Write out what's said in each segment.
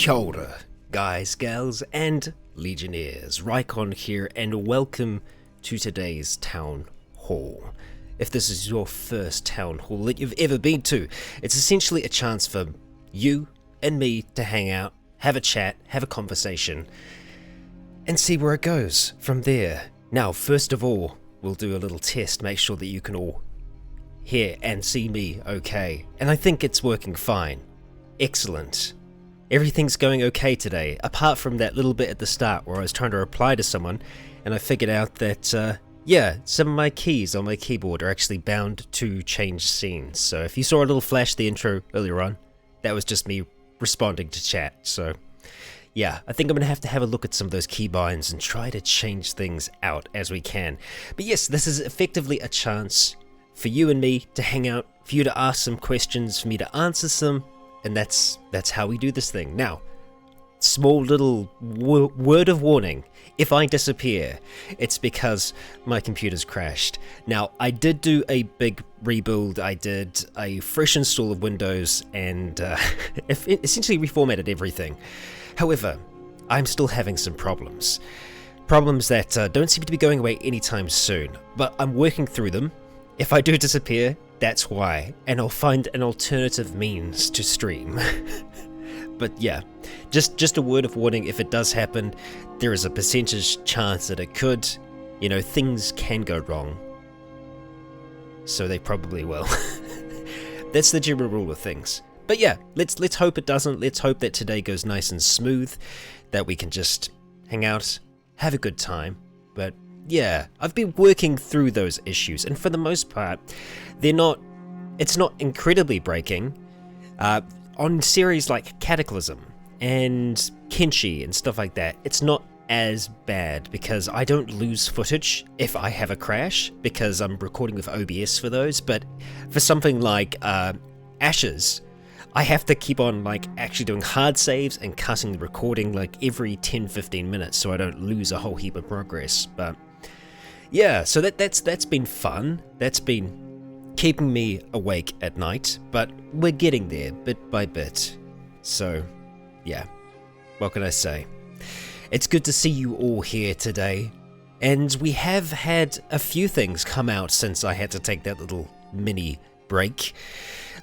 Kia ora, guys, gals, and Legionnaires. Rycon here, and welcome to today's Town Hall. If this is your first Town Hall that you've ever been to, it's essentially a chance for you and me to hang out, have a chat, have a conversation, and see where it goes from there. Now, first of all, we'll do a little test, make sure that you can all hear and see me okay. And I think it's working fine. Excellent. Everything's going okay today, apart from that little bit at the start where I was trying to reply to someone, and I figured out that, yeah, some of my keys on my keyboard are actually bound to change scenes. So if you saw a little flash the intro earlier on, that was just me responding to chat. So yeah, I think I'm going to have a look at some of those keybinds and try to change things out as we can. But yes, this is effectively a chance for you and me to hang out, for you to ask some questions, for me to answer some, and that's how we do this thing. Now, small little word of warning: if I disappear, it's because my computer's crashed. Now, I did do a big rebuild. I did a fresh install of Windows and essentially reformatted everything. However, I'm still having some problems. Problems that don't seem to be going away anytime soon, but I'm working through them. If I do disappear, that's why, and I'll find an alternative means to stream. But yeah, just a word of warning: if it does happen, there is a percentage chance that it could. You know, things can go wrong. So they probably will. That's the general rule of things. But yeah, let's hope it doesn't. Let's hope that today goes nice and smooth, that we can just hang out, have a good time. But yeah, I've been working through those issues, and for the most part, it's not incredibly breaking. On series like Cataclysm and Kenshi and stuff like that, it's not as bad because I don't lose footage if I have a crash, because I'm recording with OBS for those. But for something like Ashes, I have to keep on actually doing hard saves and cutting the recording every 10-15 minutes so I don't lose a whole heap of progress. But yeah, so that's been fun. That's been keeping me awake at night, but we're getting there bit by bit. So yeah, what can I say? It's good to see you all here today, and we have had a few things come out since I had to take that little mini break.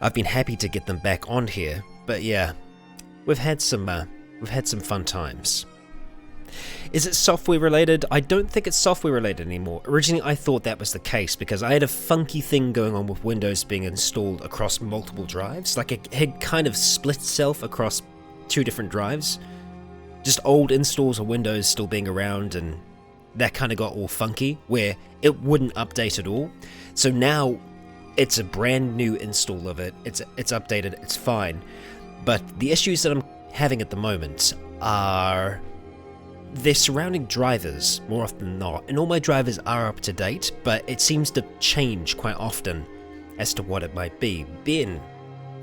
I've been happy to get them back on here, but yeah, we've had some fun times. Is it software related? I don't think it's software related anymore. Originally I thought that was the case because I had a funky thing going on with Windows being installed across multiple drives. It had kind of split itself across two different drives. Just old installs of Windows still being around, and that kind of got all funky where it wouldn't update at all. So now it's a brand new install of it. It's updated, it's fine. But the issues that I'm having at the moment are they're surrounding drivers more often than not, and all my drivers are up to date, but it seems to change quite often as to what it might be. Ben,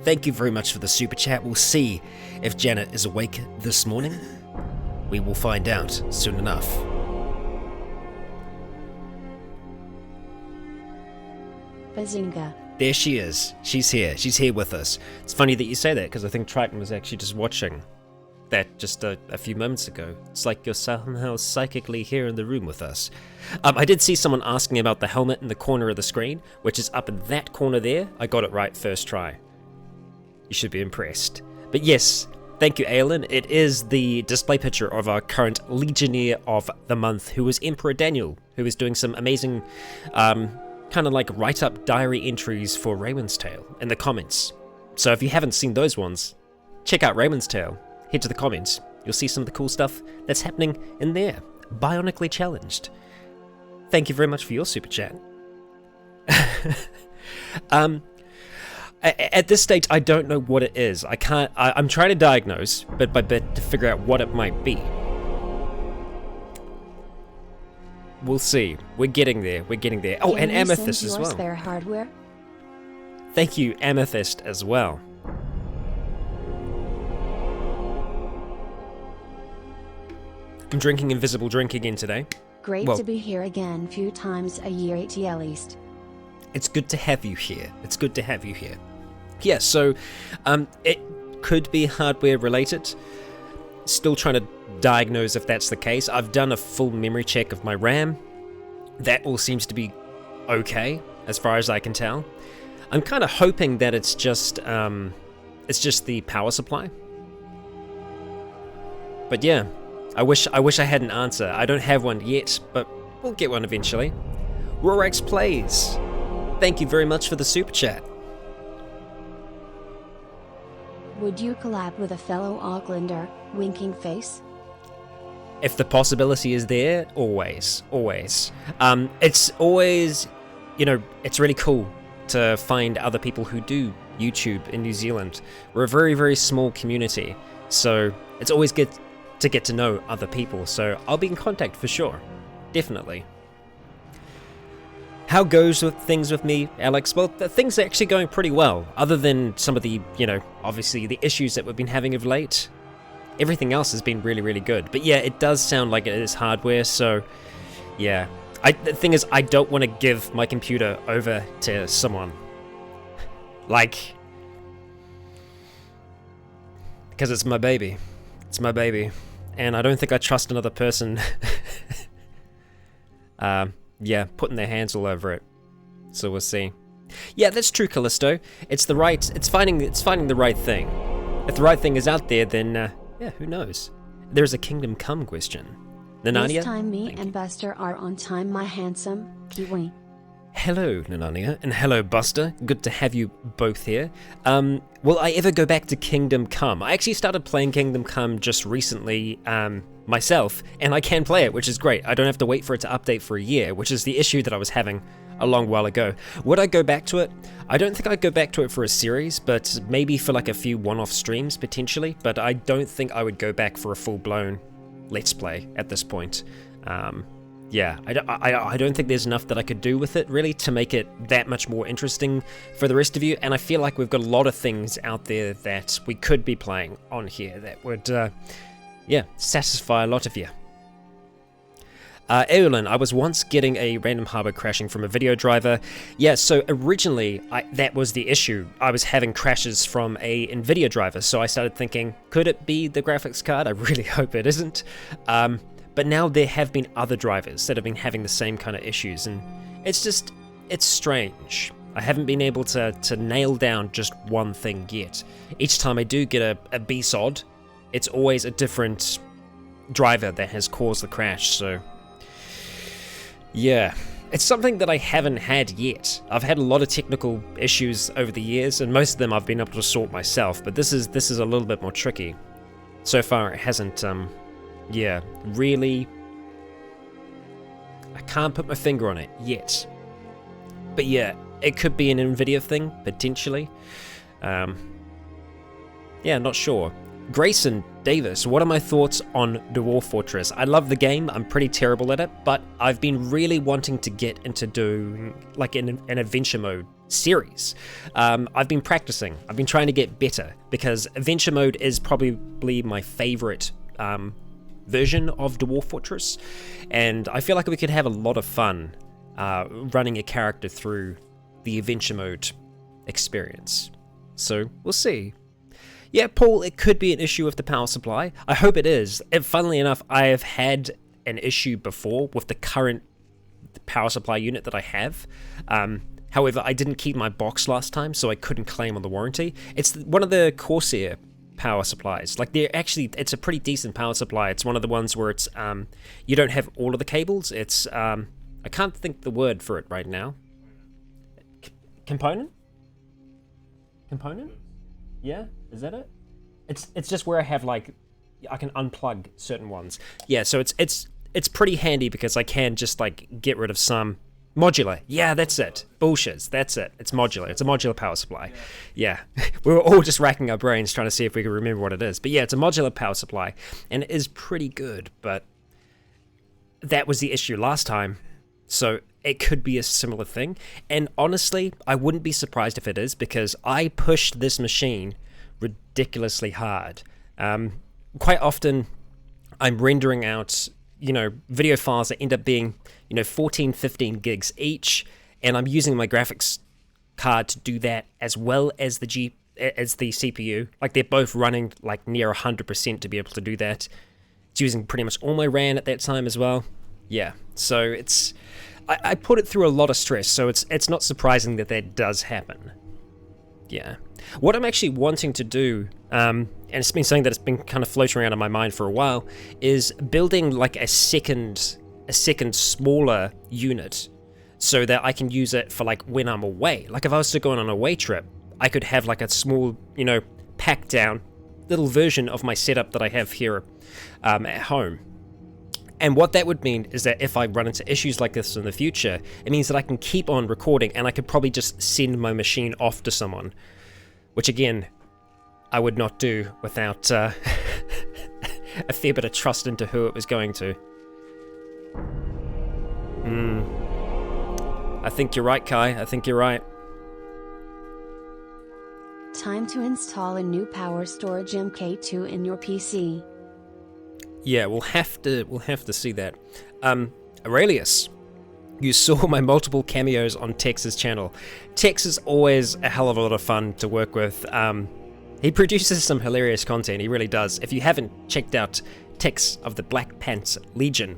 thank you very much for the super chat. We'll see if Janet is awake this morning. We will find out soon enough. Bazinga. There she is. She's here. She's here with us. It's funny that you say that, because I think Triton was actually just watching that just a few moments ago. It's like you're somehow psychically here in the room with us. I did see someone asking about the helmet in the corner of the screen, which is up in that corner there. I got it right first try. You should be impressed. But yes, thank you, Aelin. It is the display picture of our current Legionnaire of the month, who is Emperor Daniel, who is doing some amazing kind of write-up diary entries for Raymond's Tale in the comments. So if you haven't seen those ones, check out Raymond's Tale. Head to the comments. You'll see some of the cool stuff that's happening in there. Bionically challenged. Thank you very much for your super chat. At this stage, I don't know what it is. I'm trying to diagnose bit by bit to figure out what it might be. We'll see. We're getting there. We're getting there. Oh, and Amethyst as well. Spare hardware? Thank you, Amethyst, as well. I'm drinking Invisible Drink again today. Great to be here again, few times a year at least. It's good to have you here. It's good to have you here. Yeah, so it could be hardware related. Still trying to diagnose if that's the case. I've done a full memory check of my RAM. That all seems to be okay, as far as I can tell. I'm kind of hoping that it's just the power supply. But yeah, I wish I had an answer. I don't have one yet, but we'll get one eventually. Rorax Plays, thank you very much for the super chat. Would you collab with a fellow Aucklander, winking face? If the possibility is there, always. It's always, it's really cool to find other people who do YouTube in New Zealand. We're a very, very small community, so it's always good to get to know other people, so I'll be in contact for sure. Definitely. How goes with things with me, Alex? Well, things are actually going pretty well, other than some of the, obviously the issues that we've been having of late. Everything else has been really, really good. But yeah, it does sound like it is hardware, so yeah. The thing is, I don't want to give my computer over to someone. Because it's my baby. It's my baby. And I don't think I trust another person putting their hands all over it. So we'll see. Yeah, that's true, Callisto. It's finding the right thing. If the right thing is out there, then who knows? There's a Kingdom Come question. Nanania? This time me and Buster are on time, my handsome Kiwi. Hello, Nanania, and hello, Buster. Good to have you both here. Will I ever go back to Kingdom Come? I actually started playing Kingdom Come just recently myself, and I can play it, which is great. I don't have to wait for it to update for a year, which is the issue that I was having a long while ago. Would I go back to it? I don't think I'd go back to it for a series, but maybe for like a few one-off streams, potentially. But I don't think I would go back for a full-blown Let's Play at this point. Yeah, I don't think there's enough that I could do with it, really, to make it that much more interesting for the rest of you, and I feel like we've got a lot of things out there that we could be playing on here that would, satisfy a lot of you. Eolin, I was once getting a random harbor crashing from a video driver. Yeah, so originally, that was the issue. I was having crashes from a NVIDIA driver, so I started thinking, could it be the graphics card? I really hope it isn't. But now there have been other drivers that have been having the same kind of issues, and it's strange. I haven't been able to nail down just one thing yet. Each time I do get a BSOD, it's always a different driver that has caused the crash, so yeah. It's something that I haven't had yet. I've had a lot of technical issues over the years, and most of them I've been able to sort myself, but this is a little bit more tricky. So far it hasn't, really, I can't put my finger on it yet. But yeah, it could be an NVIDIA thing, potentially. Not sure. Grayson Davis, what are my thoughts on Dwarf Fortress? I love the game, I'm pretty terrible at it, but I've been really wanting to get into doing like an adventure mode series. I've been practicing, I've been trying to get better, because adventure mode is probably my favorite version of Dwarf Fortress, and I feel like we could have a lot of fun running a character through the adventure mode experience. So we'll see. Yeah, Paul, it could be an issue with the power supply. I hope it is. And funnily enough, I have had an issue before with the current power supply unit that I have. However, I didn't keep my box last time, so I couldn't claim on the warranty. It's one of the Corsair power supplies. Like, it's a pretty decent power supply. It's one of the ones where it's you don't have all of the cables. It's I can't think the word for it right now. Component? Yeah, is that it? It's just where I have, like, I can unplug certain ones. Yeah, so it's pretty handy because I can just, like, get rid of some. Modular. Yeah, that's it. Bullshit. That's it. It's modular. It's a modular power supply. Yeah. We were all just racking our brains trying to see if we could remember what it is. But yeah, it's a modular power supply, and it is pretty good, but that was the issue last time. So it could be a similar thing. And honestly, I wouldn't be surprised if it is, because I pushed this machine ridiculously hard. Quite often, I'm rendering out, video files that end up being, 14, 15 gigs each, and I'm using my graphics card to do that, as well as the as the CPU. Like, they're both running like near 100% to be able to do that. It's using pretty much all my RAM at that time as well. Yeah, so it's... I put it through a lot of stress, so it's not surprising that that does happen. Yeah. What I'm actually wanting to do, and it's been something that's been kind of floating around in my mind for a while, is building like a second smaller unit so that I can use it for like when I'm away. Like if I was to go on an away trip, I could have like a small, packed down little version of my setup that I have here at home. And what that would mean is that if I run into issues like this in the future, it means that I can keep on recording and I could probably just send my machine off to someone. Which again, I would not do without a fair bit of trust into who it was going to. I think you're right, Kai. I think you're right. Time to install a new power storage MK2 in your PC. Yeah, we'll have to see that. Aurelius, you saw my multiple cameos on Tex's channel. Tex is always a hell of a lot of fun to work with. He produces some hilarious content, he really does. If you haven't checked out Tex of the Black Pants Legion,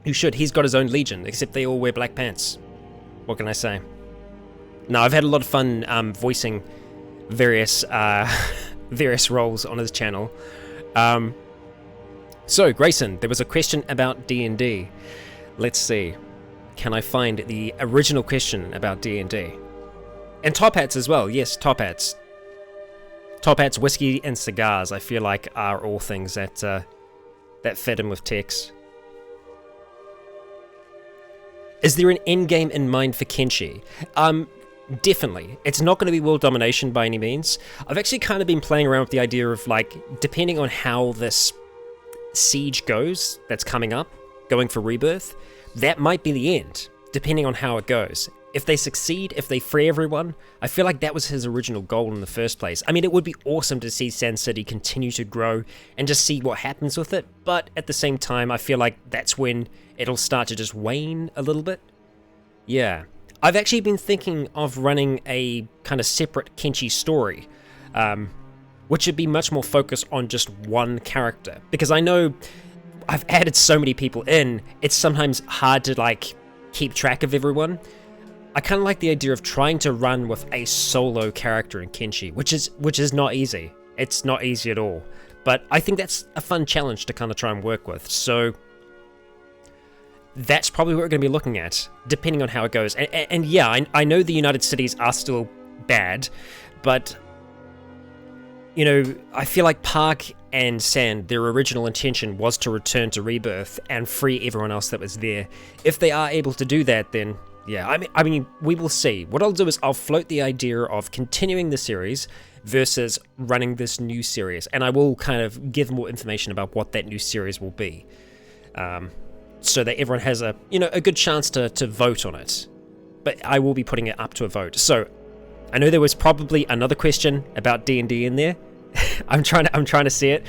you should. He's got his own Legion, except they all wear black pants. What can I say? No, I've had a lot of fun voicing various roles on his channel. So, Grayson, there was a question about D&D. Let's see. Can I find the original question about D&D? And top hats as well. Yes, top hats. Top hats, whiskey, and cigars, I feel like, are all things that fit in with Tex. Is there an endgame in mind for Kenshi? Definitely. It's not going to be world domination by any means. I've actually kind of been playing around with the idea of, like, depending on how this siege goes that's coming up, going for rebirth, that might be the end, depending on how it goes. If they succeed, if they free everyone, I feel like that was his original goal in the first place. I mean, it would be awesome to see Sand City continue to grow and just see what happens with it, but at the same time, I feel like that's when it'll start to just wane a little bit. Yeah. I've actually been thinking of running a kind of separate Kenshi story, which would be much more focused on just one character. Because I know I've added so many people in, it's sometimes hard to, like, keep track of everyone. I kind of like the idea of trying to run with a solo character in Kenshi, which is not easy. It's not easy at all. But I think that's a fun challenge to kind of try and work with. So that's probably what we're going to be looking at, depending on how it goes. And yeah, I know the United Cities are still bad, but I feel like Park and Sand, their original intention was to return to Rebirth and free everyone else that was there. If they are able to do that, then yeah, I mean, we will see. What I'll do is I'll float the idea of continuing the series versus running this new series, and I will kind of give more information about what that new series will be, so that everyone has a good chance to vote on it. But I will be putting it up to a vote. So I know there was probably another question about D&D in there. I'm trying to see it,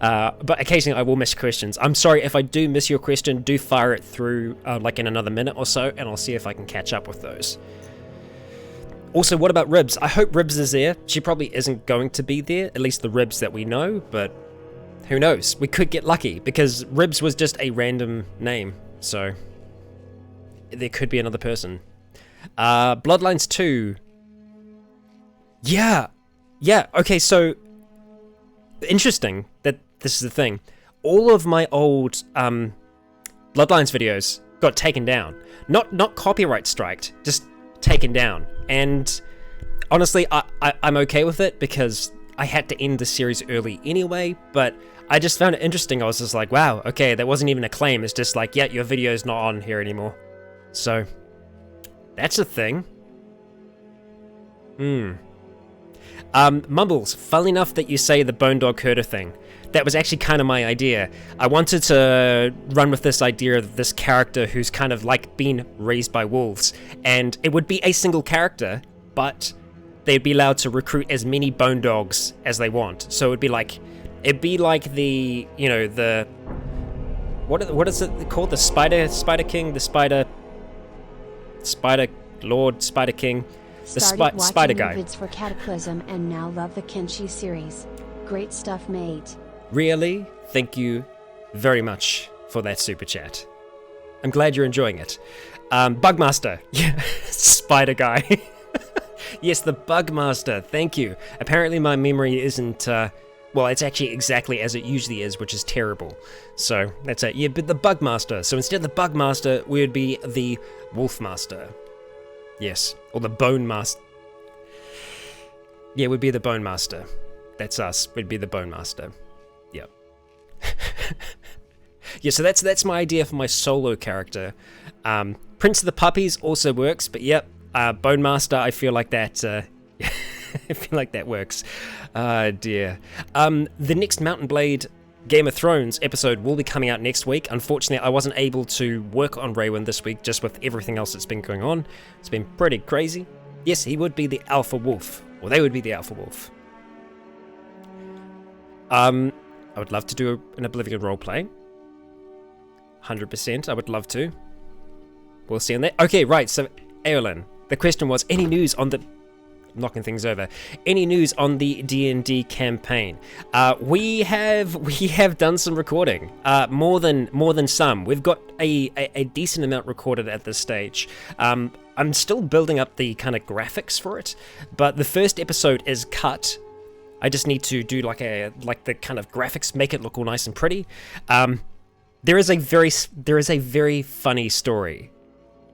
but occasionally I will miss questions. I'm sorry if I do miss your question. Do fire it through like in another minute or so, and I'll see if I can catch up with those. Also, what about Ribs? I hope Ribs is there. She probably isn't going to be there, at least the Ribs that we know, but who knows? We could get lucky, because Ribs was just a random name, so there could be another person. Bloodlines 2. Yeah, okay, so interesting that this is the thing. All of my old Bloodlines videos got taken down. Not copyright striked, just taken down. And honestly, I'm okay with it, because I had to end the series early anyway, but I just found it interesting. I was just like, wow, okay, that wasn't even a claim. It's just like, yeah, your video's not on here anymore. So, that's a thing. Mumbles, funnily enough that you say the Bone Dog Herder thing. That was actually kind of my idea. I wanted to run with this idea of this character who's kind of like been raised by wolves, and it would be a single character, but they'd be allowed to recruit as many bone dogs as they want. So it'd be like the the what is it called? The Spider King, the Spider Lord, Spider King. Started watching spider your guy. vids for Cataclysm and now love the Kenshi series. Great stuff, mate. Really? Thank you very much for that super chat. I'm glad you're enjoying it. Bugmaster. Yeah, spider guy. Yes, the Bugmaster. Thank you. Apparently my memory isn't, well, it's actually exactly as it usually is, which is terrible. So, that's it. Yeah, but the Bugmaster. So instead of the Bugmaster, we would be the Wolfmaster. Yes. Or the Bone Master. Yeah, we'd be the Bone Master. That's us. We'd be the Bone Master. Yep. Yeah, so that's my idea for my solo character. Prince of the Puppies also works, but yep, Bone Master, I feel like that, I feel like that works. Dear. The next Mountain Blade Game of Thrones episode will be coming out next week. Unfortunately, I wasn't able to work on Raywin this week, just with everything else that's been going on. It's been pretty crazy. Yes, he would be the Alpha Wolf, or they would be the Alpha Wolf. I would love to do an Oblivion roleplay. 100%, I would love to. We'll see on that. Okay, right, so Eolyn, the question was, any news on the... knocking things over. Any news on the D&D campaign? We have done some recording. More than some. We've got a decent amount recorded at this stage. I'm still building up the kind of graphics for it, but the first episode is cut. I just need to do like the kind of graphics, make it look all nice and pretty. There is a very funny story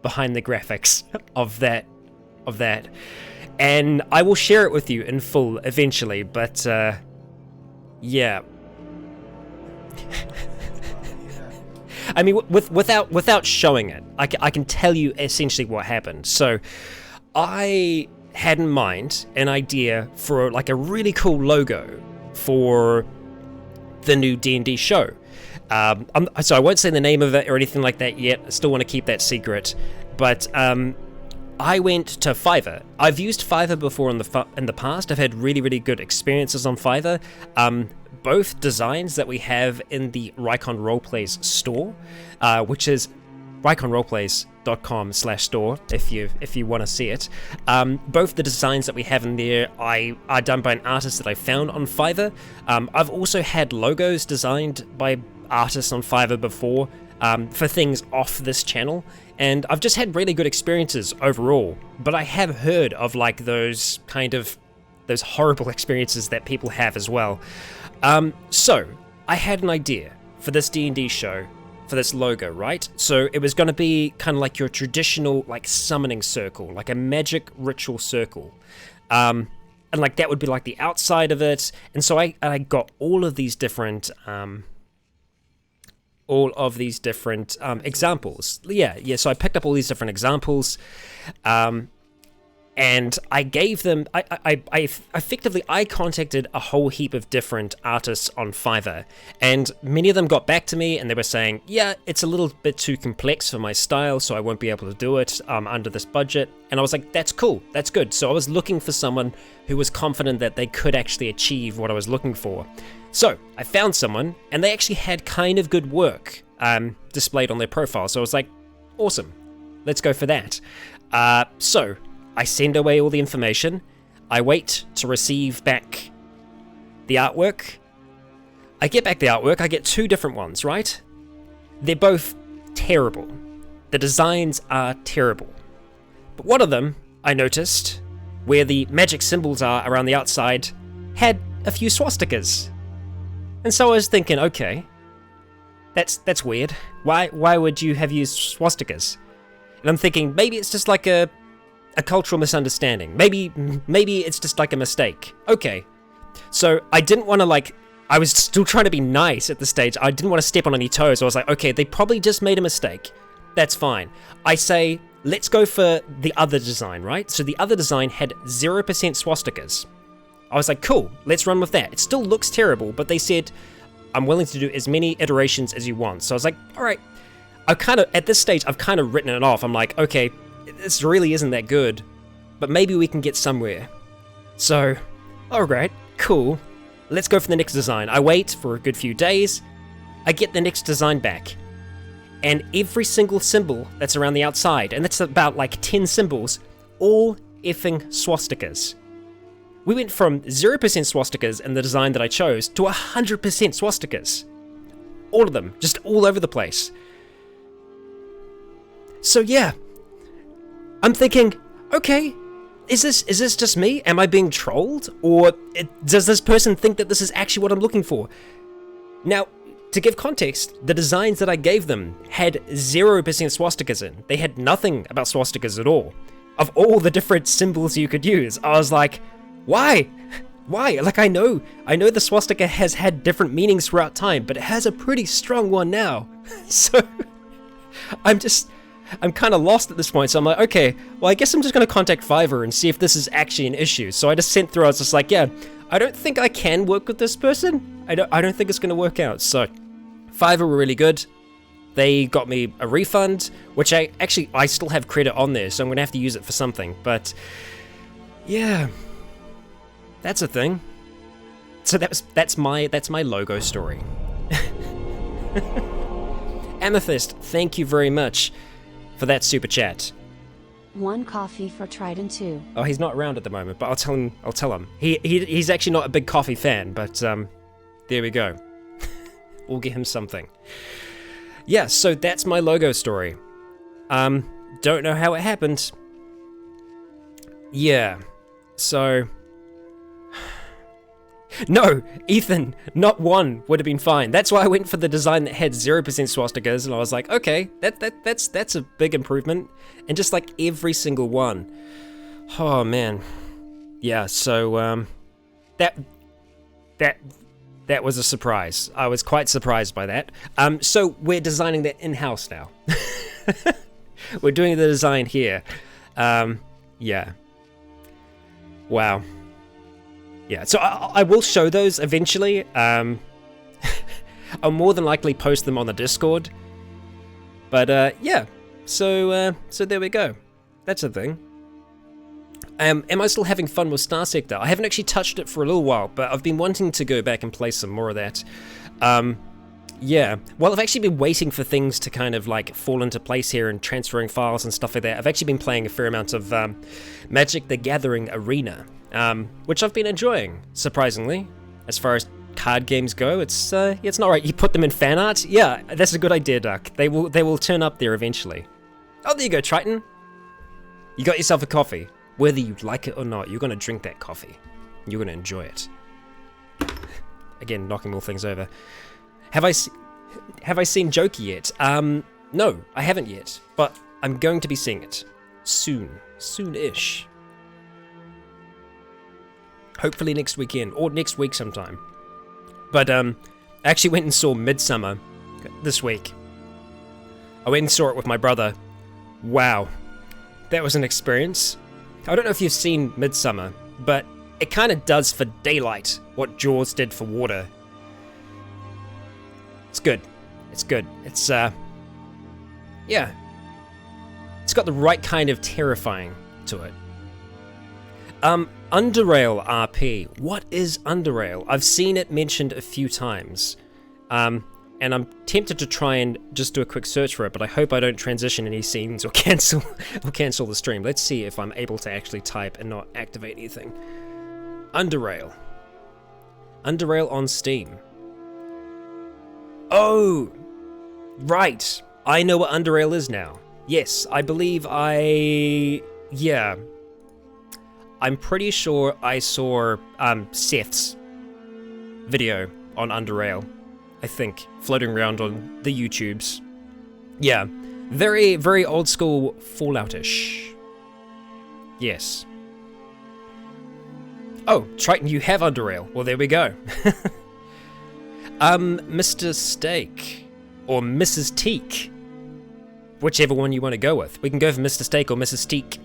behind the graphics of that, and I will share it with you in full eventually. But yeah, I mean, without showing it, I can tell you essentially what happened. So, I had in mind an idea for like a really cool logo for the new D&D show. So I won't say the name of it or anything like that yet. I still want to keep that secret. But I went to Fiverr. I've used Fiverr before in the past. I've had really good experiences on Fiverr. Both designs that we have in the Rycon Roleplays store, which is ryconroleplays.com/store if you want to see it. Both the designs that we have in there are done by an artist that I found on Fiverr. I've also had logos designed by artists on Fiverr before for things off this channel, and I've just had really good experiences overall. But I have heard of like those horrible experiences that people have as well. So I had an idea for this D&D show, for this logo, right? So it was going to be kind of like your traditional like summoning circle, like a magic ritual circle. And like that would be like the outside of it. And so I got all of these different examples. Yeah, so I picked up all these different examples. And I gave them, I effectively contacted a whole heap of different artists on Fiverr, and many of them got back to me and they were saying, yeah, it's a little bit too complex for my style, so I won't be able to do it under this budget. And I was like, that's cool, that's good. So I was looking for someone who was confident that they could actually achieve what I was looking for. So I found someone, and they actually had kind of good work displayed on their profile. So I was like, awesome, let's go for that. So I send away all the information. I wait to receive back the artwork. I get back the artwork. I get two different ones, right? They're both terrible. The designs are terrible. But one of them, I noticed, where the magic symbols are around the outside, had a few swastikas. And so I was thinking, okay, that's weird. Why would you have used swastikas? And I'm thinking, maybe it's just like a cultural misunderstanding. Maybe it's just like a mistake. Okay. So I didn't want to I was still trying to be nice at the stage. I didn't want to step on any toes. I was like, okay, they probably just made a mistake. That's fine. I say, let's go for the other design, right? So the other design had 0% swastikas. I was like, cool, let's run with that. It still looks terrible, but they said, I'm willing to do as many iterations as you want. So I was like, all right. At this stage, I've kind of written it off. I'm like, okay, this really isn't that good, but maybe we can get somewhere. So, alright, cool. Let's go for the next design. I wait for a good few days. I get the next design back. And every single symbol that's around the outside, and that's about like 10 symbols, all effing swastikas. We went from 0% swastikas in the design that I chose to 100% swastikas. All of them, just all over the place. So yeah, I'm thinking, okay, is this just me? Am I being trolled? Or does this person think that this is actually what I'm looking for? Now, to give context, the designs that I gave them had 0% swastikas in. They had nothing about swastikas at all. Of all the different symbols you could use, I was like, why? Why? Like, I know the swastika has had different meanings throughout time, but it has a pretty strong one now. So, I'm kind of lost at this point. So I'm like, okay, well, I guess I'm just going to contact Fiverr and see if this is actually an issue. So I just sent through, I was just like, yeah, I don't think I can work with this person. I don't think it's going to work out. So Fiverr were really good. They got me a refund, which I still have credit on there, so I'm going to have to use it for something. But yeah, that's a thing. So that's my logo story. Amethyst, thank you very much for that super chat. 1 coffee for Trident 2. Oh, he's not around at the moment, but I'll tell him. He's actually not a big coffee fan, but there we go. We'll get him something. Yeah, so that's my logo story. Don't know how it happened. Yeah, so... No, Ethan, not one would have been fine. That's why I went for the design that had 0% swastikas, and I was like, okay, that's a big improvement. And just like every single one. Oh man. Yeah, so that was a surprise. I was quite surprised by that. So we're designing that in-house now. We're doing the design here. Yeah. Wow. Yeah, so I will show those eventually. I'll more than likely post them on the Discord. But yeah, so there we go. That's a thing. Am I still having fun with Star Sector? I haven't actually touched it for a little while, but I've been wanting to go back and play some more of that. Yeah, well, I've actually been waiting for things to kind of like fall into place here and transferring files and stuff like that. I've actually been playing a fair amount of Magic the Gathering Arena. Which I've been enjoying, surprisingly. As far as card games go, it's not right. You put them in fan art? Yeah, that's a good idea, Duck. They will turn up there eventually. Oh, there you go, Triton. You got yourself a coffee. Whether you like it or not, you're going to drink that coffee. You're going to enjoy it. Again, knocking all things over. Have I seen Jokey yet? No, I haven't yet. But I'm going to be seeing it. Soon-ish. Hopefully next weekend, or next week sometime. But I actually went and saw Midsummer this week. I went and saw it with my brother. Wow, that was an experience. I don't know if you've seen Midsummer, but it kind of does for daylight what Jaws did for water. It's good. It's good. It's, yeah. It's got the right kind of terrifying to it. Underrail RP. What is Underrail? I've seen it mentioned a few times. And I'm tempted to try and just do a quick search for it, but I hope I don't transition any scenes or cancel the stream. Let's see if I'm able to actually type and not activate anything. Underrail. Underrail on Steam. Oh! Right. I know what Underrail is now. Yes, I believe yeah. I'm pretty sure I saw Seth's video on Underrail, I think, floating around on the YouTubes. Yeah, very, very old school Fallout-ish. Yes. Oh, Triton, you have Underrail. Well, there we go. Mr. Steak, or Mrs. Teak. Whichever one you want to go with. We can go for Mr. Steak or Mrs. Teak.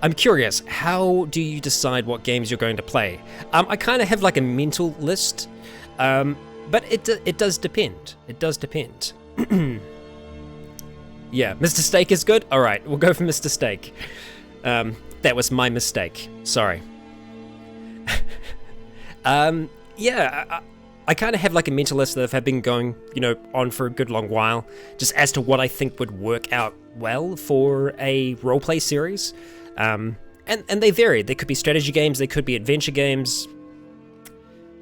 I'm curious, how do you decide what games you're going to play? I kind of have like a mental list, but it does depend. It does depend. Yeah, Mr. Steak is good? Alright, we'll go for Mr. Steak. That was my mistake. Sorry. Yeah, I kind of have like a mental list that have been going, you know, on for a good long while, just as to what I think would work out well for a roleplay series. And they vary. They could be strategy games, they could be adventure games.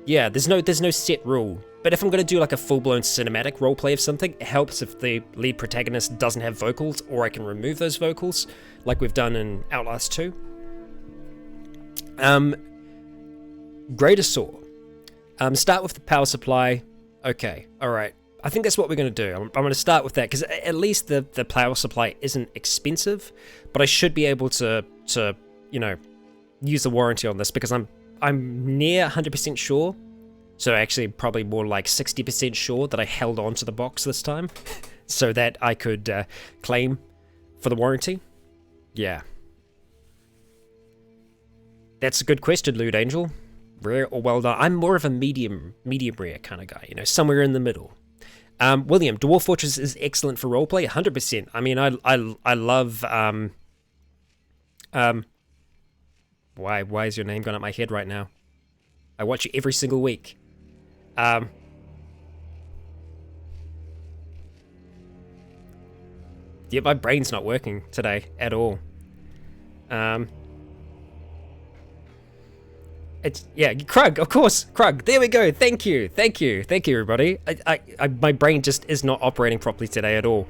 Yeah, there's no set rule. But if I'm going to do like a full-blown cinematic roleplay of something, it helps if the lead protagonist doesn't have vocals, or I can remove those vocals, like we've done in Outlast 2. Greater Saw. Start with the power supply. Okay, alright. I think that's what we're going to do. I'm going to start with that, because at least the power supply isn't expensive, but I should be able to you know, use the warranty on this, because I'm near 100% sure. So actually probably more like 60% sure that I held on to the box this time so that I could claim for the warranty. Yeah. That's a good question, Lewd Angel. Rare or well done? I'm more of a medium rare kind of guy, you know, somewhere in the middle. William, Dwarf Fortress is excellent for roleplay, 100%. I mean, I love... Why is your name gone up my head right now? I watch you every single week. Yeah, my brain's not working today at all. It's, yeah, Krug, of course, Krug. There we go. Thank you, everybody. My brain just is not operating properly today at all.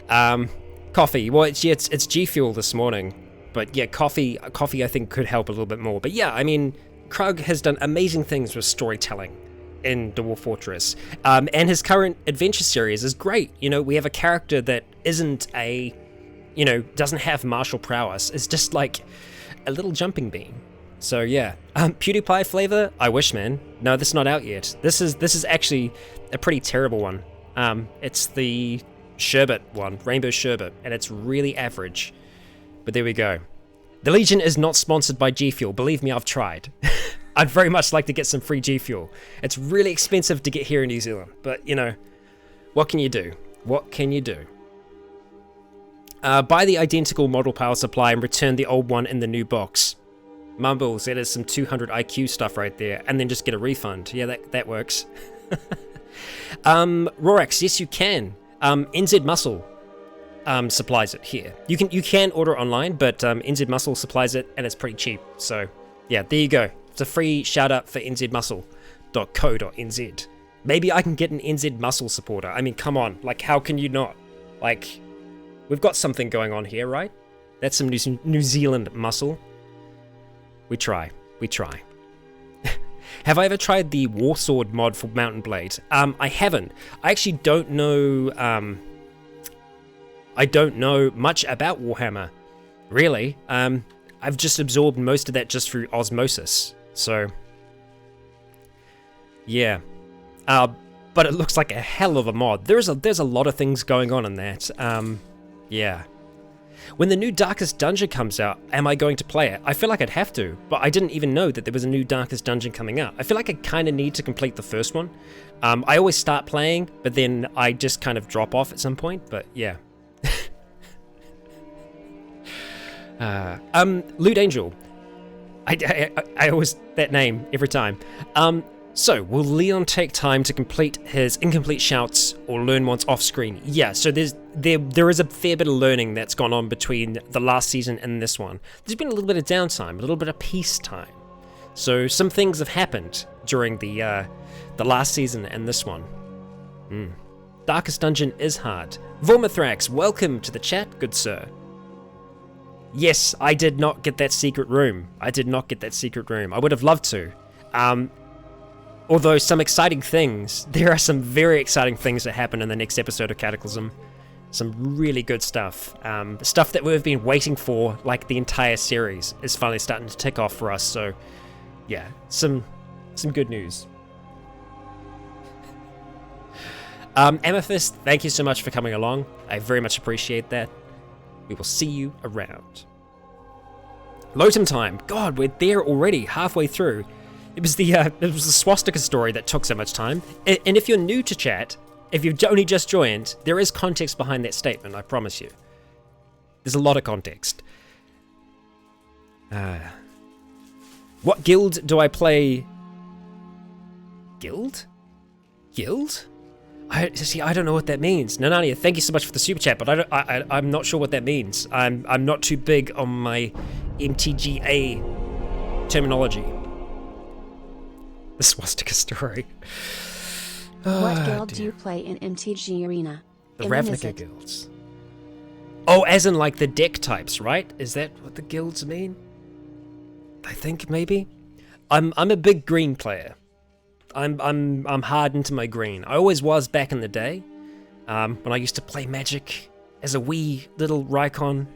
Coffee. Well, it's G Fuel this morning, but yeah, coffee. I think could help a little bit more. But yeah, I mean, Krug has done amazing things with storytelling in Dwarf Fortress, and his current adventure series is great. You know, we have a character that isn't a, you know, doesn't have martial prowess. It's just like a little jumping bean. So yeah, PewDiePie flavor. I wish, man. No, this is not out yet. This is actually a pretty terrible one. It's the sherbet one, rainbow sherbet, and it's really average. But there we go. The Legion is not sponsored by G Fuel. Believe me, I've tried. I'd very much like to get some free G Fuel. It's really expensive to get here in New Zealand, but you know, what can you do? What can you do? Buy the identical model power supply and return the old one in the new box. Mumbles, that is some 200 IQ stuff right there, and then just get a refund. Yeah, that works. Rorax, yes you can. NZ Muscle supplies it here. You can order online, but NZ Muscle supplies it, and it's pretty cheap. So yeah, there you go. It's a free shout out for nzmuscle.co.nz. Maybe I can get an NZ Muscle supporter. I mean, come on, like how can you not? Like, we've got something going on here, right? That's some New Zealand muscle. We try. Have I ever tried the Warsword mod for Mountain Blade? I haven't. I actually don't know. I don't know much about Warhammer, really. I've just absorbed most of that just through osmosis. So, yeah. But it looks like a hell of a mod. There's a lot of things going on in that. Yeah. When the new Darkest Dungeon comes out, am I going to play it? I feel like I'd have to, but I didn't even know that there was a new Darkest Dungeon coming out. I feel like I kind of need to complete the first one. I always start playing, but then I just kind of drop off at some point, but yeah. Lewd Angel. I always, that name every time. So, will Leon take time to complete his incomplete shouts or learn once off screen? Yeah, so there is a fair bit of learning that's gone on between the last season and this one. There's been a little bit of downtime, a little bit of peace time. So some things have happened during the last season and this one. Darkest Dungeon is hard. Vormithrax, welcome to the chat, good sir. Yes, I did not get that secret room. I would have loved to. Although there are some very exciting things that happen in the next episode of Cataclysm. Some really good stuff. Stuff that we've been waiting for, like the entire series, is finally starting to tick off for us. So, yeah, some good news. Amethyst, thank you so much for coming along. I very much appreciate that. We will see you around. Lotum time. God, we're there already, halfway through. It was the swastika story that took so much time. And if you're new to chat, if you've only just joined, there is context behind that statement, I promise you. There's a lot of context. What guild do I play? Guild? Guild? I don't know what that means. Nanania, thank you so much for the super chat, but I'm not sure what that means. I'm not too big on my MTGA terminology. The swastika story. What guild do you play in MTG Arena? The Ravnica guilds. Oh, as in like the deck types, right? Is that what the guilds mean? I think maybe. I'm a big green player. I'm hard into my green. I always was back in the day, when I used to play Magic as a wee little Rycon,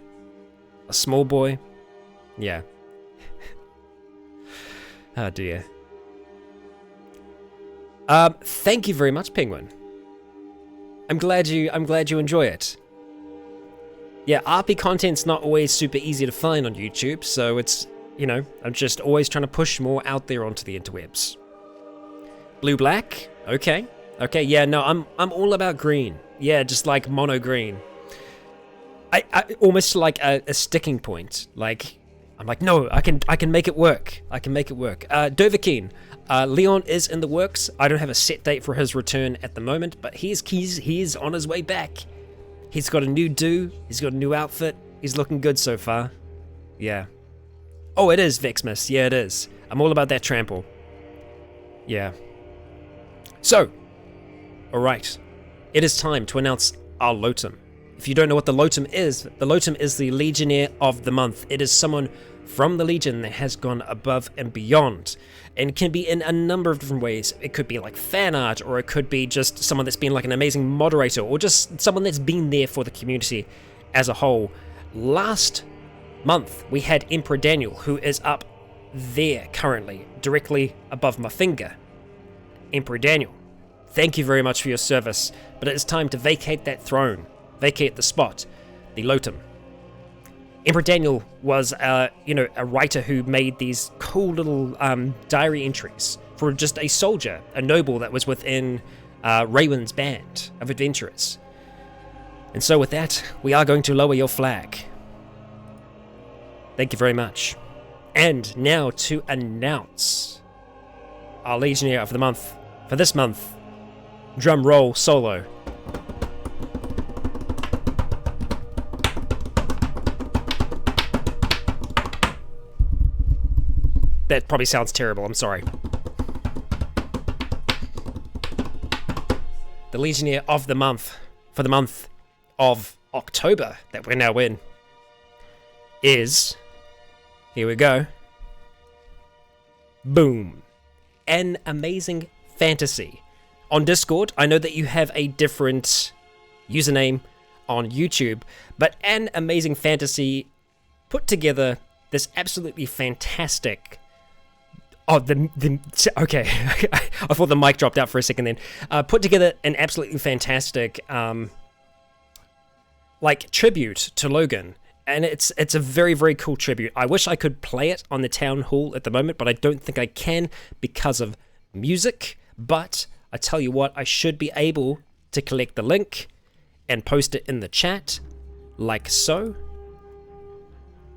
a small boy. Yeah. Oh dear. Thank you very much, Penguin. I'm glad you enjoy it. Yeah, RP content's not always super easy to find on YouTube, so it's, you know, I'm just always trying to push more out there onto the interwebs. Blue-black? Okay. Okay, yeah, no, I'm all about green. Yeah, just like mono green. I almost like a sticking point. Like, I'm like, no, I can make it work. I can make it work. Dovahkiin. Leon is in the works. I don't have a set date for his return at the moment, but he's on his way back. He's got a new do. He's got a new outfit. He's looking good so far. Yeah. Oh, it is Vexmas. Yeah, it is. I'm all about that trample. Yeah. So, alright. It is time to announce our Lotum. If you don't know what the Lotum is the Legionnaire of the month. It is someone from the Legion that has gone above and beyond, and can be in a number of different ways. It could be like fan art, or it could be just someone that's been like an amazing moderator, or just someone that's been there for the community as a whole. Last month we had Emperor Daniel, who is up there currently, directly above my finger. Emperor Daniel, thank you very much for your service, but it is time to vacate that throne, vacate the spot, the Lotum. Emperor Daniel was, a writer who made these cool little diary entries for just a soldier, a noble that was within Raywin's band of adventurers. And so with that, we are going to lower your flag. Thank you very much. And now to announce our Legionnaire of the month for this month. Drum roll solo. That probably sounds terrible, I'm sorry. The Legionnaire of the month, for the month of October that we're now in, is, here we go, boom, An Amazing Fantasy. On Discord, I know that you have a different username on YouTube, but An Amazing Fantasy put together this absolutely fantastic... Oh, okay. I thought the mic dropped out for a second then. Put together an absolutely fantastic, tribute to Logan. And it's a very, very cool tribute. I wish I could play it on the town hall at the moment, but I don't think I can because of music. But I tell you what, I should be able to collect the link and post it in the chat, like so.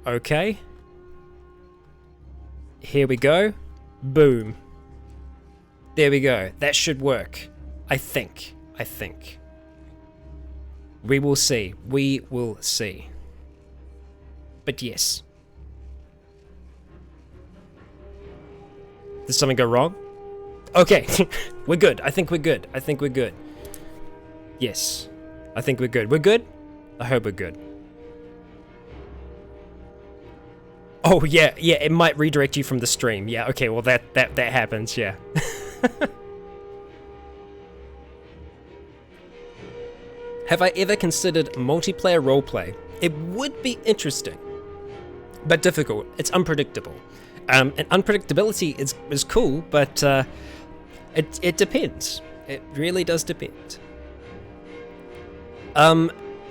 Okay. Here we go. Boom. There we go. That should work. I think. We will see. We will see. But yes. Did something go wrong? Okay. We're good. I think we're good. Yes. I think we're good. We're good? I hope we're good. Oh, yeah, it might redirect you from the stream. Yeah, okay, well, that happens, yeah. Have I ever considered multiplayer roleplay? It would be interesting, but difficult. It's unpredictable. And unpredictability is cool, but it depends. It really does depend.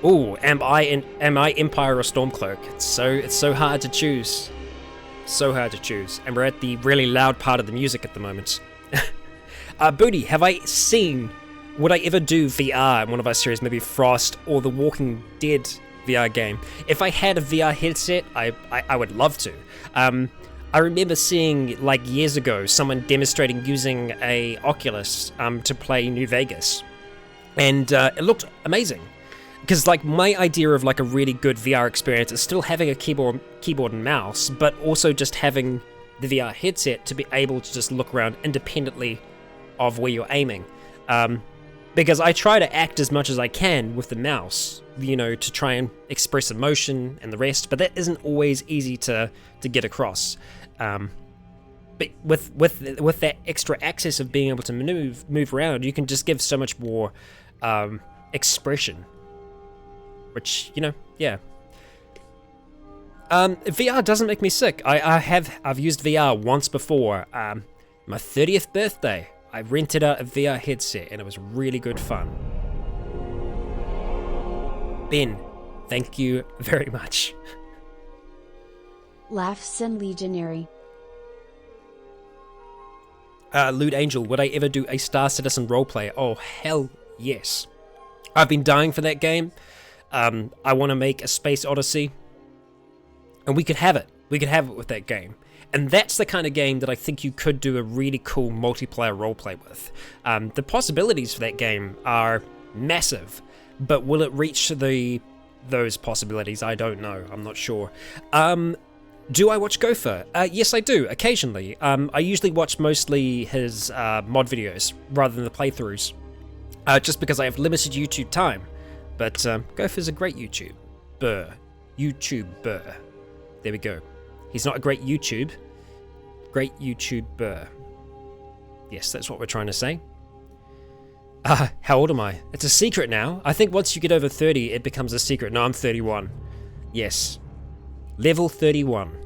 Ooh, am I Empire or Stormcloak? It's so hard to choose. So hard to choose. And we're at the really loud part of the music at the moment. Booty, have I seen... Would I ever do VR in one of our series, maybe Frost or the Walking Dead VR game? If I had a VR headset, I would love to. I remember seeing, like, years ago, someone demonstrating using a Oculus to play New Vegas, and it looked amazing. Because, like, my idea of, like, a really good VR experience is still having a keyboard and mouse, but also just having the VR headset to be able to just look around independently of where you're aiming. Because I try to act as much as I can with the mouse, you know, to try and express emotion and the rest, but that isn't always easy to get across. But with that extra access of being able to move around, you can just give so much more expression. Which, you know, yeah. VR doesn't make me sick. I've used VR once before. My 30th birthday, I rented out a VR headset and it was really good fun. Ben, thank you very much. Laughs and Legionnaire. Lewd Angel, would I ever do a Star Citizen roleplay? Oh, hell yes. I've been dying for that game. I want to make a Space Odyssey, and we could have it. We could have it with that game. And that's the kind of game that I think you could do a really cool multiplayer roleplay with. The possibilities for that game are massive, but will it reach those possibilities? I don't know. I'm not sure. Do I watch Gopher? Yes, I do, occasionally. I usually watch mostly his mod videos rather than the playthroughs, just because I have limited YouTube time. But Gopher's a great YouTuber. There we go. He's not a great YouTuber. Yes, that's what we're trying to say. How old am I? It's a secret now. I think once you get over 30, it becomes a secret. No, I'm 31. Yes. Level 31.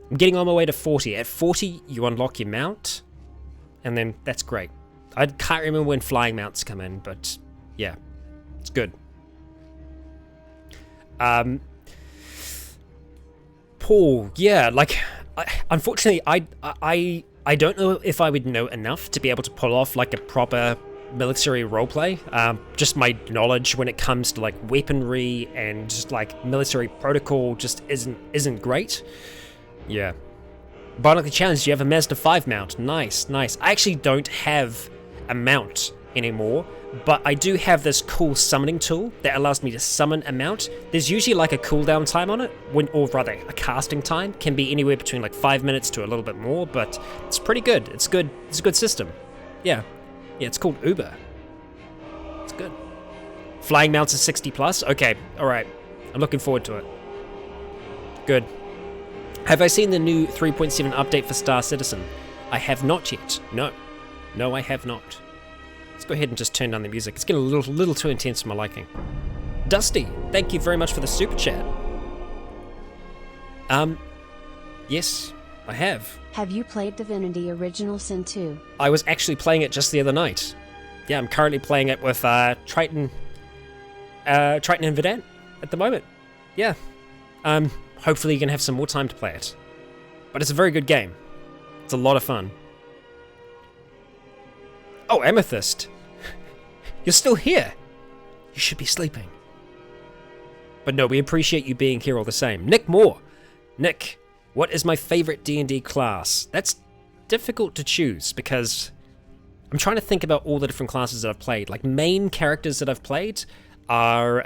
I'm getting on my way to 40. At 40, you unlock your mount. And then that's great. I can't remember when flying mounts come in, but yeah. It's good. Paul, yeah, like, unfortunately, I don't know if I would know enough to be able to pull off, like, a proper military roleplay. Just my knowledge when it comes to, like, weaponry and just, like, military protocol just isn't great. Yeah. Bionicle Challenge, you have a Mazda 5 mount. Nice, nice. I actually don't have a mount anymore, but I do have this cool summoning tool that allows me to summon a mount. There's usually like a cooldown time on it, or rather a casting time. Can be anywhere between like 5 minutes to a little bit more, but it's pretty good. It's good. It's a good system. Yeah. Yeah, it's called Uber. It's good. Flying mounts are 60 plus? Okay, alright. I'm looking forward to it. Good. Have I seen the new 3.7 update for Star Citizen? I have not yet. No. No, I have not. Let's go ahead and just turn down the music. It's getting a little too intense for my liking. Dusty, thank you very much for the super chat. Yes, I have. Have you played Divinity Original Sin 2? I was actually playing it just the other night. Yeah, I'm currently playing it with Triton and Verdant at the moment. Yeah. Hopefully you can have some more time to play it. But it's a very good game. It's a lot of fun. Oh, Amethyst. You're still here. You should be sleeping. But no, we appreciate you being here all the same. Nick Moore. Nick, what is my favorite D&D class? That's difficult to choose because I'm trying to think about all the different classes that I've played. Like, main characters that I've played are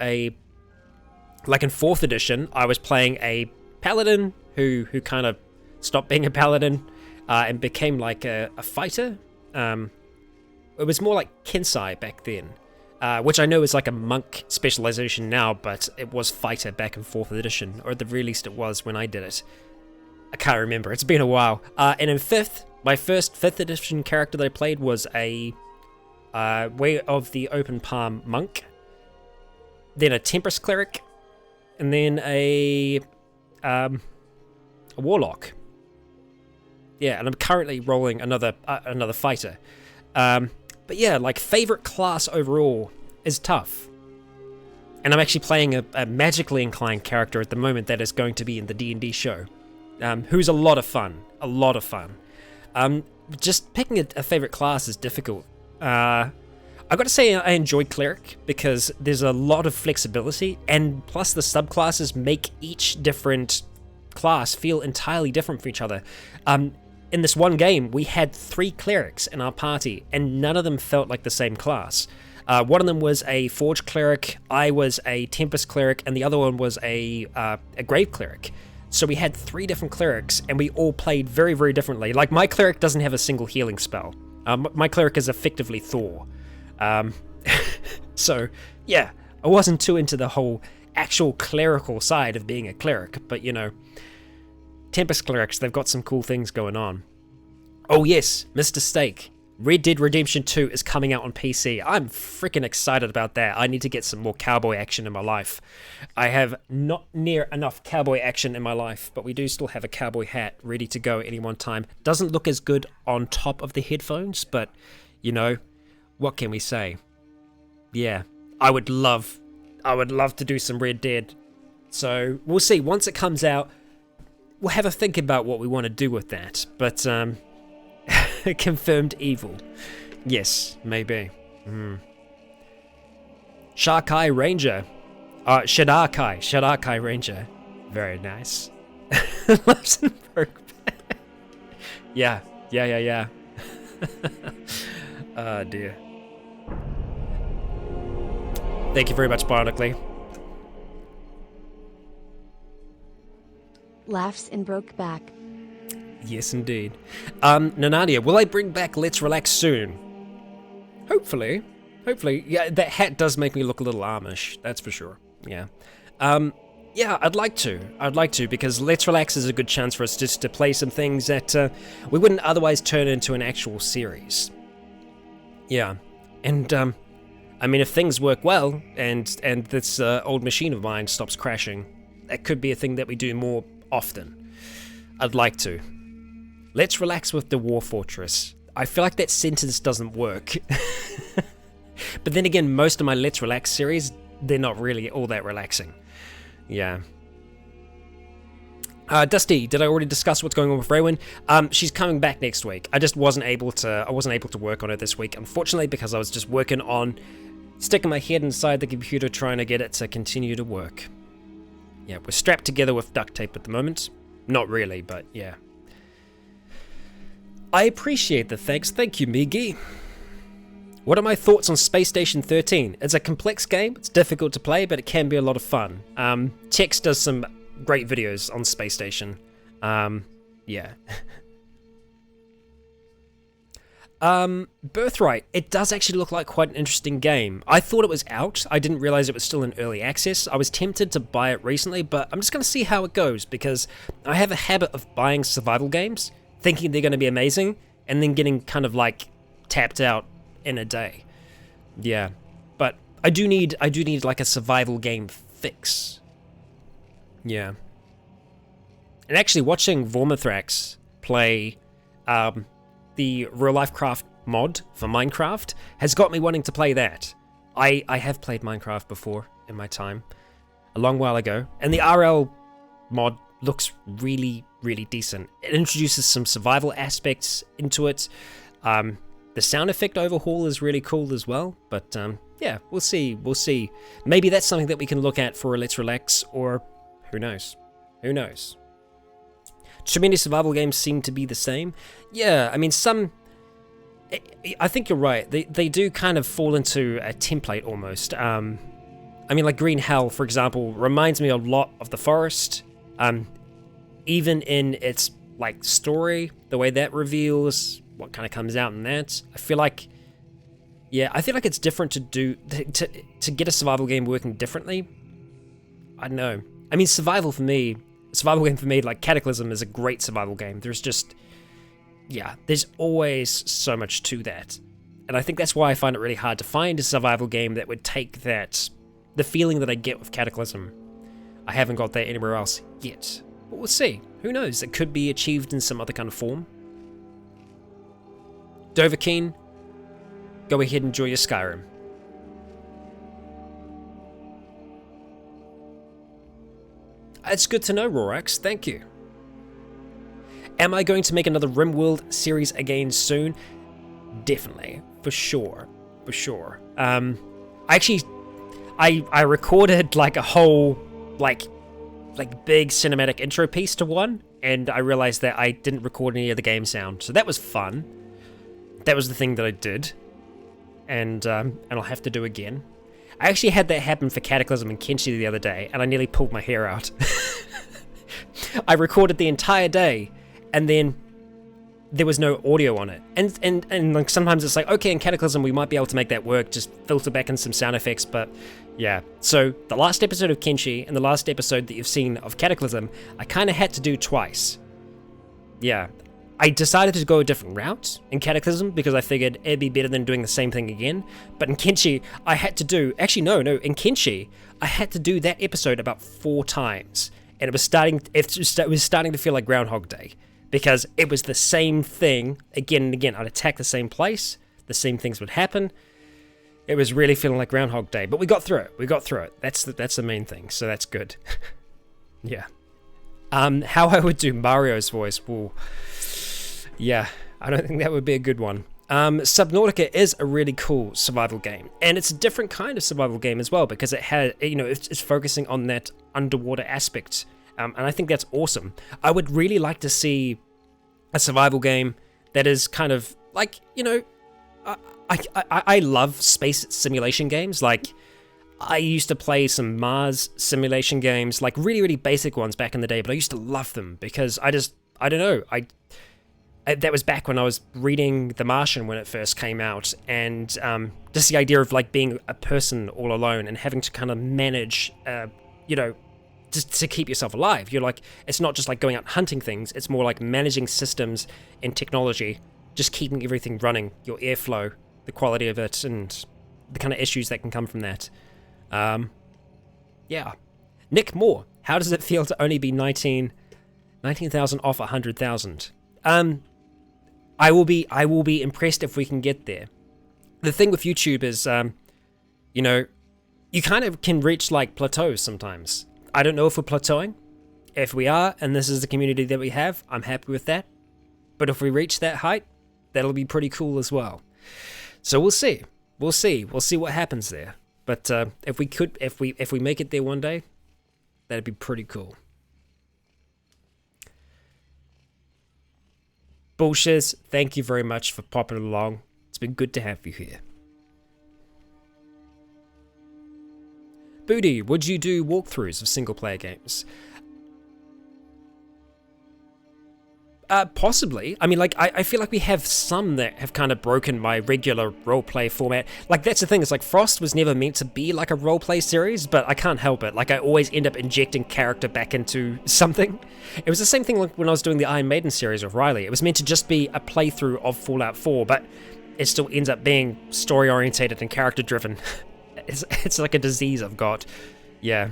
like in 4th edition, I was playing a paladin who kind of stopped being a paladin and became like a fighter. It was more like Kensai back then, which I know is like a monk specialization now, but it was fighter back in 4th edition, or at the very least it was when I did it. I can't remember, it's been a while. And in 5th, my first 5th edition character that I played was a Way of the Open Palm monk, then a Tempest cleric, and then a warlock. Yeah, and I'm currently rolling another fighter. But yeah, like, favorite class overall is tough. And I'm actually playing a magically inclined character at the moment that is going to be in the D&D show, who's a lot of fun. A lot of fun. Just picking a favorite class is difficult. I got to say I enjoy Cleric because there's a lot of flexibility, and plus the subclasses make each different class feel entirely different from each other. In this one game, we had 3 clerics in our party, and none of them felt like the same class. One of them was a Forge cleric, I was a Tempest cleric, and the other one was a Grave cleric. So we had 3 different clerics, and we all played very, very differently. Like, my cleric doesn't have a single healing spell. My cleric is effectively Thor. So, yeah, I wasn't too into the whole actual clerical side of being a cleric, but, you know, Tempest clerics, they've got some cool things going on. Oh yes, Mr. Steak. Red Dead Redemption 2 is coming out on PC. I'm freaking excited about that. I need to get some more cowboy action in my life. I have not near enough cowboy action in my life, but we do still have a cowboy hat ready to go any one time. Doesn't look as good on top of the headphones, but, you know, what can we say? Yeah, I would love to do some Red Dead. So, we'll see. Once it comes out, we'll have a think about what we want to do with that. But, confirmed evil. Yes, maybe. Sharkai Ranger. Shadakai Ranger. Very nice. Luxembourg. Yeah. Oh dear. Thank you very much, Bionically. Laughs and broke back. Yes, indeed. Nanadia, will I bring back Let's Relax soon? Hopefully. Yeah, that hat does make me look a little Amish, that's for sure. Yeah. Yeah, I'd like to, because Let's Relax is a good chance for us just to play some things that we wouldn't otherwise turn into an actual series. Yeah. And, I mean, if things work well, and this old machine of mine stops crashing, that could be a thing that we do more often. I'd like to. Let's relax with the War Fortress. I feel like that sentence doesn't work. But then again, most of my Let's Relax series, they're not really all that relaxing. Yeah. Dusty, did I already discuss what's going on with Raywin? She's coming back next week. I just wasn't able to work on it this week, unfortunately, because I was just working on sticking my head inside the computer trying to get it to continue to work. Yeah, we're strapped together with duct tape at the moment. Not really, but yeah. I appreciate the thanks. Thank you, Migi. What are my thoughts on Space Station 13? It's a complex game. It's difficult to play, but it can be a lot of fun. Tex does some great videos on Space Station. Yeah. Birthright. It does actually look like quite an interesting game. I thought it was out. I didn't realize it was still in early access. I was tempted to buy it recently, but I'm just going to see how it goes, because I have a habit of buying survival games, thinking they're going to be amazing, and then getting kind of like tapped out in a day. Yeah, but I do need like a survival game fix. Yeah. And actually watching Vormithrax play the Real Life Craft mod for Minecraft has got me wanting to play that. I have played Minecraft before in my time, a long while ago, and the RL mod looks really, really decent. It introduces some survival aspects into it. The sound effect overhaul is really cool as well, but yeah, we'll see. Maybe that's something that we can look at for a Let's Relax, or who knows? Who knows? Too many survival games seem to be the same. Yeah, I mean, I think you're right. They do kind of fall into a template almost. I mean, like Green Hell, for example, reminds me a lot of The Forest. Even in its like story, the way that reveals what kind of comes out in that, I feel like it's different to get a survival game working differently. I don't know. I mean, survival game for me, like Cataclysm is a great survival game. There's always so much to that. And I think that's why I find it really hard to find a survival game that would take the feeling that I get with Cataclysm. I haven't got that anywhere else yet. But we'll see. Who knows? It could be achieved in some other kind of form. Dovahkiin, go ahead and enjoy your Skyrim. It's good to know, Rorax. Thank you. Am I going to make another RimWorld series again soon? Definitely. For sure. I recorded like a whole, like, like big cinematic intro piece to one, and I realized that I didn't record any of the game sound, so that was fun. That was the thing that I did, and I'll have to do again. I actually had that happen for Cataclysm and Kenshi the other day, and I nearly pulled my hair out. I recorded the entire day, and then there was no audio on it. And like sometimes it's like, okay, in Cataclysm we might be able to make that work, just filter back in some sound effects, but yeah. So the last episode of Kenshi and the last episode that you've seen of Cataclysm, I kind of had to do twice. Yeah. I decided to go a different route in Cataclysm because I figured it'd be better than doing the same thing again. But in Kenshi, I had to do... Actually, no. In Kenshi, I had to do that episode about 4 times. And it was starting to feel like Groundhog Day. Because it was the same thing again and again. I'd attack the same place. The same things would happen. It was really feeling like Groundhog Day. But we got through it. That's the main thing. So that's good. Yeah. How I would do Mario's voice... Well, yeah, I don't think that would be a good one. Subnautica is a really cool survival game, and it's a different kind of survival game as well because it had, it's focusing on that underwater aspect, and I think that's awesome. I would really like to see a survival game that is kind of like, I love space simulation games. Like, I used to play some Mars simulation games, like really, really basic ones back in the day, but I used to love them because I don't know, that was back when I was reading The Martian when it first came out, and just the idea of like being a person all alone and having to kind of manage, just to keep yourself alive. You're like, it's not just like going out hunting things, it's more like managing systems and technology, just keeping everything running, your airflow, the quality of it, and the kind of issues that can come from that. Yeah. Nick Moore, how does it feel to only be 19,000 off 100,000? I will be impressed if we can get there. The thing with YouTube is, you kind of can reach like plateaus sometimes. I don't know if we're plateauing. If we are, and this is the community that we have, I'm happy with that. But if we reach that height, that'll be pretty cool as well. So we'll see. We'll see what happens there. But if we make it there one day, that'd be pretty cool. Bullshiz, thank you very much for popping along. It's been good to have you here. Booty, would you do walkthroughs of single-player games? Possibly. I mean, like, I feel like we have some that have kind of broken my regular roleplay format. Like, that's the thing, is like, Frost was never meant to be like a roleplay series, but I can't help it. Like, I always end up injecting character back into something. It was the same thing like when I was doing the Iron Maiden series with Riley. It was meant to just be a playthrough of Fallout 4, but it still ends up being story-orientated and character-driven. It's like a disease I've got. Yeah.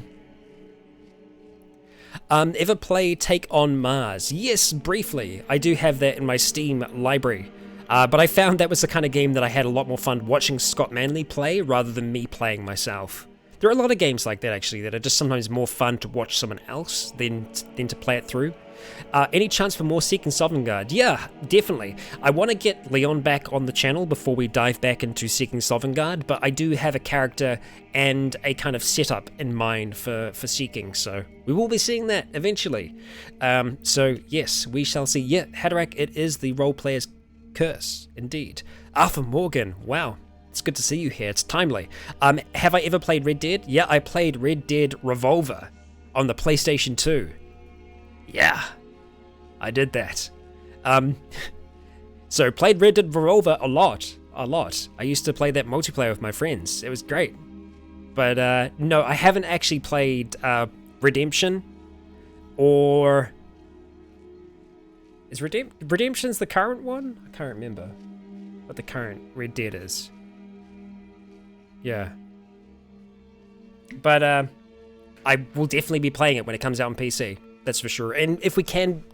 Ever play Take on Mars? Yes, briefly. I do have that in my Steam library. But I found that was the kind of game that I had a lot more fun watching Scott Manley play rather than me playing myself. There are a lot of games like that, actually, that are just sometimes more fun to watch someone else than to play it through. Any chance for more Seeking Sovngarde? Yeah, definitely. I want to get Leon back on the channel before we dive back into Seeking Sovngarde, but I do have a character and a kind of setup in mind for Seeking, so we will be seeing that eventually. So yes, we shall see. Yeah, Haderach, it is the role player's curse, indeed. Arthur Morgan, wow. It's good to see you here. It's timely. Have I ever played Red Dead? Yeah, I played Red Dead Revolver on the PlayStation 2. Yeah, I did that. So played Red Dead Revolver a lot. I used to play that multiplayer with my friends. It was great. But no, I haven't actually played Redemption, or is Redemption's the current one? I can't remember what the current Red Dead is. Yeah. But I will definitely be playing it when it comes out on PC. That's for sure. And if we can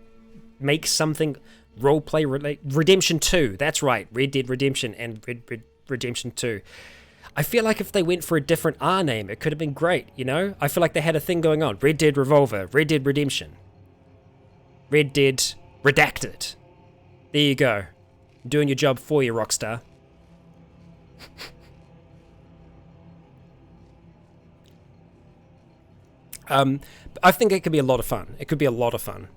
make something roleplay Redemption 2, that's right, Red Dead Redemption and Redemption 2. I feel like if they went for a different R name, it could have been great, you know? I feel like they had a thing going on. Red Dead Revolver, Red Dead Redemption, Red Dead Redacted. There you go. Doing your job for you, Rockstar. I think it could be a lot of fun. It could be a lot of fun.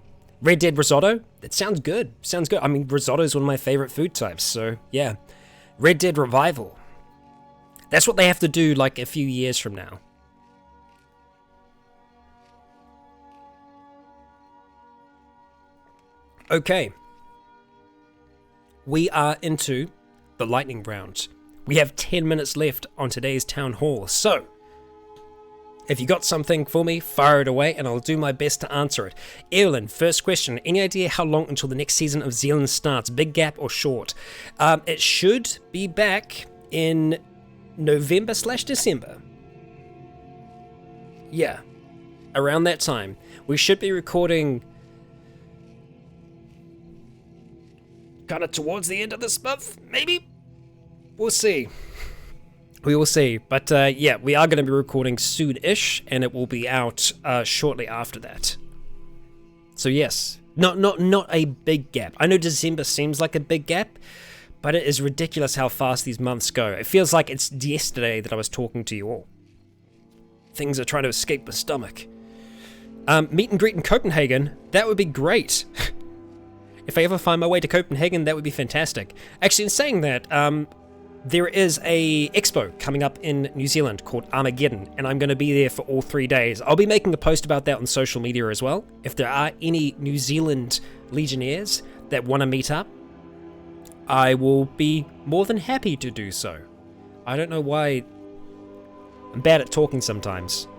Red Dead risotto? That sounds good. Sounds good. I mean, risotto is one of my favorite food types, so yeah. Red Dead Revival. That's what they have to do like a few years from now. Okay. We are into the lightning round. We have 10 minutes left on today's town hall, so if you got something for me, fire it away and I'll do my best to answer it. Evelyn, first question. Any idea how long until the next season of Zealand starts? Big gap or short? It should be back in November/December. Yeah, around that time. We should be recording kind of towards the end of this month, maybe? We'll see. We will see, but yeah, we are going to be recording soon-ish, and it will be out shortly after that. So yes, not a big gap. I know December seems like a big gap, but it is ridiculous how fast these months go. It feels like it's yesterday that I was talking to you all. Things are trying to escape my stomach. Meet and greet in Copenhagen, that would be great. If I ever find my way to Copenhagen, that would be fantastic. Actually, in saying that, there is a expo coming up in New Zealand called Armageddon, and I'm going to be there for all 3 days. I'll be making a post about that on social media as well. If there are any New Zealand Legionnaires that want to meet up, I will be more than happy to do so. I don't know why. I'm bad at talking sometimes.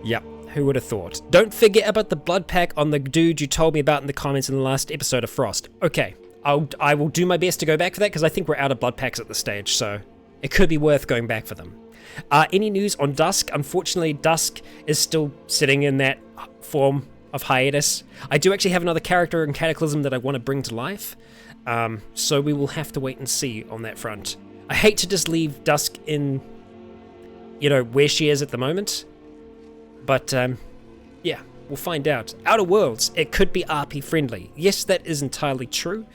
Yep, who would have thought? Don't forget about the blood pack on the dude you told me about in the comments in the last episode of Frost. Okay. I will do my best to go back for that, because I think we're out of blood packs at this stage, so it could be worth going back for them. Any news on Dusk? Unfortunately, Dusk is still sitting in that form of hiatus. I do actually have another character in Cataclysm that I want to bring to life, so we will have to wait and see on that front. I hate to just leave Dusk in, where she is at the moment, but yeah. We'll find out. Outer Worlds, it could be RP friendly. Yes, that is entirely true.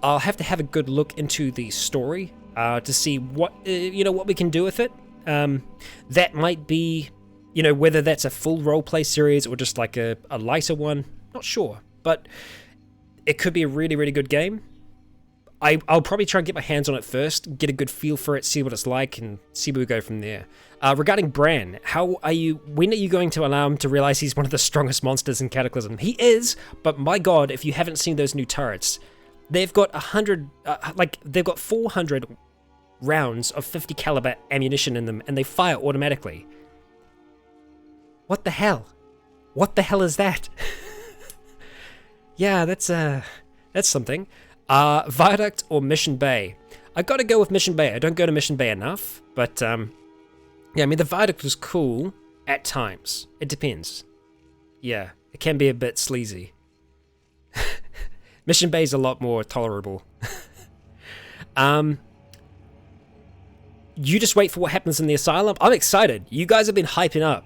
I'll have to have a good look into the story to see what what we can do with it. That might be, whether that's a full roleplay series or just like a lighter one. Not sure, but it could be a really, really good game. I'll probably try and get my hands on it first, get a good feel for it, see what it's like, and see where we go from there. Regarding Bran, when are you going to allow him to realize he's one of the strongest monsters in Cataclysm? He is, but my god, if you haven't seen those new turrets, they've got 400 rounds of 50 caliber ammunition in them, and they fire automatically. What the hell? What the hell is that? Yeah, that's something. Viaduct or Mission Bay? I gotta go with Mission Bay. I don't go to Mission Bay enough, but yeah, I mean, the Viaduct was cool at times. It depends. Yeah, it can be a bit sleazy. Mission Bay's a lot more tolerable. You just wait for what happens in the Asylum. I'm excited. You guys have been hyping up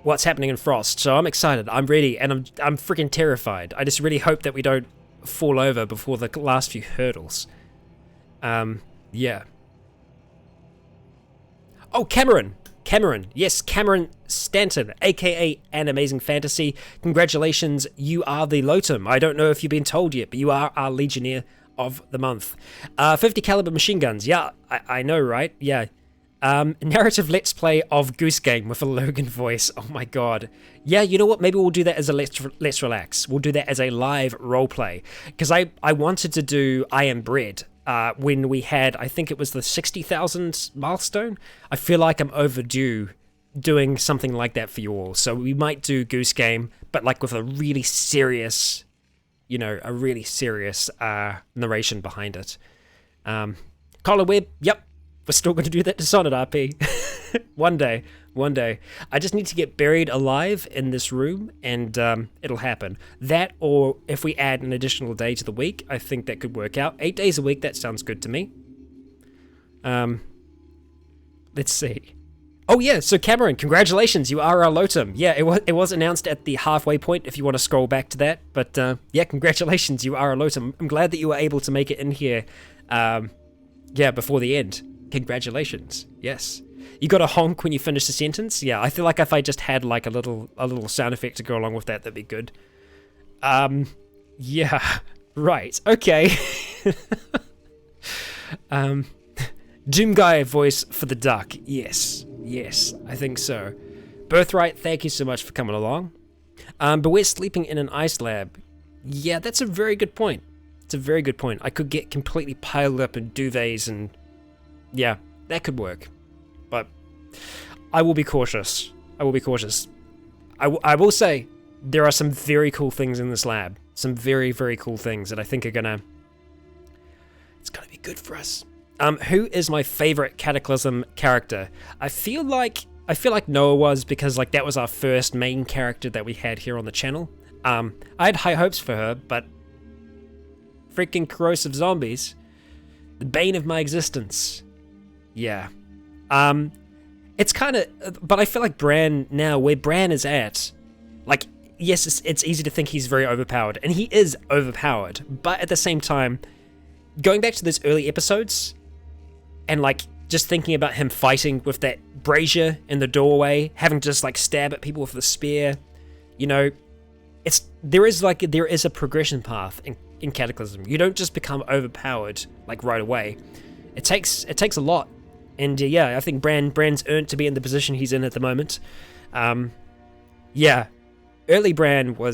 what's happening in Frost, so I'm excited. I'm ready, and I'm freaking terrified. I just really hope that we don't fall over before the last few hurdles. Yeah. Oh, Cameron, yes, Cameron Stanton, aka An Amazing Fantasy. Congratulations, you are the Lotum. I don't know if you've been told yet, but you are our Legionnaire of the month. 50 caliber machine guns, yeah, I know, right? Yeah. Narrative let's play of Goose Game with a Logan voice. Oh my god. Yeah, you know what? Maybe we'll do that as a let's relax. We'll do that as a live roleplay. Because I wanted to do I Am Bread when we had, I think it was the 60,000 milestone. I feel like I'm overdue doing something like that for you all. So we might do Goose Game, but like with a really serious, narration behind it. Collar Web, yep. We're still going to do that to Sonnet RP. One day. I just need to get buried alive in this room, and it'll happen. That, or if we add an additional day to the week, I think that could work out. 8 days a week, that sounds good to me. Let's see. Oh yeah, so Cameron, congratulations, you are our Lotum. Yeah, it was announced at the halfway point, if you want to scroll back to that. But yeah, congratulations, you are our Lotum. I'm glad that you were able to make it in here, before the end. Congratulations. Yes. You got to honk when you finish a sentence. Yeah, I feel like if I just had like a little sound effect to go along with that, that'd be good. Yeah, right. Okay. Doom Guy voice for the duck. Yes, I think so. Birthright, thank you so much for coming along. But we're sleeping in an ice lab. Yeah, that's a very good point. It's a very good point. I could get completely piled up in duvets and yeah, that could work. But I will be cautious. I will say there are some very cool things in this lab. Some very, very cool things that I think are it's gonna be good for us. Who is my favorite Cataclysm character? I feel like Noah was, because like that was our first main character that we had here on the channel. I had high hopes for her, but freaking corrosive zombies, the bane of my existence. Yeah. It's kind of, but I feel like Bran now, where Bran is at, like, yes, it's easy to think he's very overpowered, and he is overpowered, but at the same time, going back to those early episodes, and like just thinking about him fighting with that brazier in the doorway, having to just like stab at people with the spear, you know, there is a progression path in Cataclysm. You don't just become overpowered like right away. It takes a lot, and yeah, I think Bran's earned to be in the position he's in at the moment. Yeah, early Bran we